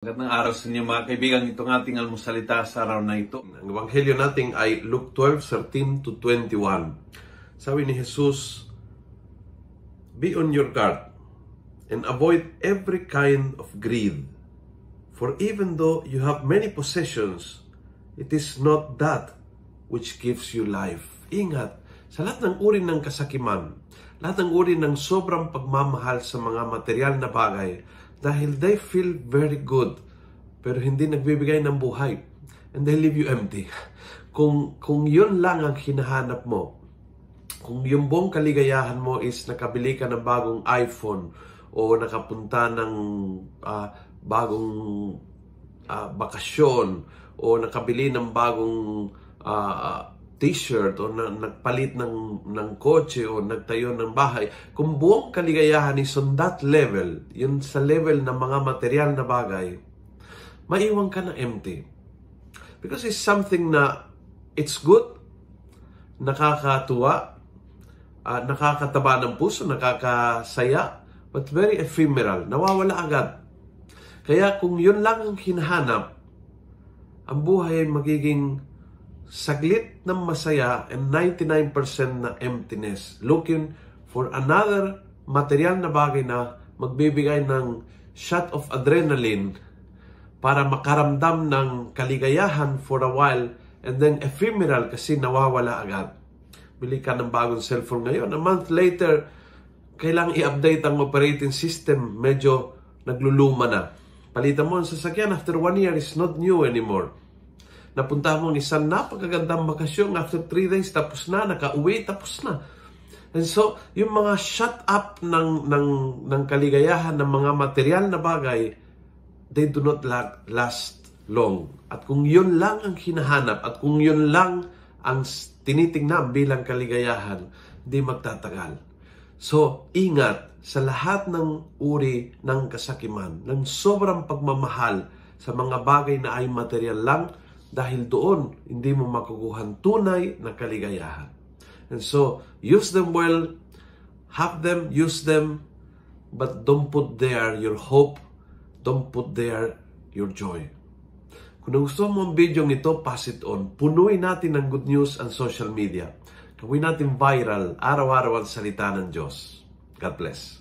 Magandang araw sa inyo mga kaibigan. Itong ating almusalita sa araw na ito. Ang ebanghelyo natin ay Luke 12:13-21. Sabi ni Jesus, "Be on your guard and avoid every kind of greed. For even though you have many possessions, it is not that which gives you life." Ingat, sa lahat ng uri ng kasakiman, lahat ng uri ng sobrang pagmamahal sa mga material na bagay, dahil they feel very good, pero hindi nagbibigay ng buhay. And they leave you empty. Kung yun lang ang hinahanap mo, kung yung buong kaligayahan mo is nakabili ka ng bagong iPhone o nakapunta ng bagong bakasyon o nakabili ng bagong t-shirt o nagpalit ng kotse o nagtayo ng bahay, kung buong kaligayahan is on that level, yun sa level ng mga material na bagay, maiwan ka na empty. Because it's something na it's good, nakakatuwa, nakakataba ng puso, nakakasaya, but very ephemeral, nawawala agad. Kaya kung yun lang ang hinahanap, ang buhay ay magiging saglit ng masaya and 99% na emptiness. Looking for another material na bagay na magbibigay ng shot of adrenaline para makaramdam ng kaligayahan for a while and then ephemeral kasi nawawala agad. Bili ka ng bagong cellphone ngayon, a month later, kailangang i-update ang operating system, medyo nagluluma na. Palitan mo ang sasakyan, after 1 year, is not new anymore. Napunta mo ng isang napakagandang bakasyon, after 3 days, tapos na, nakauwi, tapos na. And so, yung mga shut up ng kaligayahan ng mga material na bagay, they do not last long. At kung yun lang ang hinahanap, at kung yun lang ang tinitingnan bilang kaligayahan, hindi magtatagal. So, ingat sa lahat ng uri ng kasakiman, ng sobrang pagmamahal sa mga bagay na ay material lang, dahil doon, hindi mo makukuhan tunay na kaligayahan. And so, use them well, have them, use them, but don't put there your hope, don't put there your joy. Kung gusto mo ang video nito, pass it on. Punuin natin ng good news ang social media. Gawin natin viral, araw-araw ang salita ng Diyos. God bless.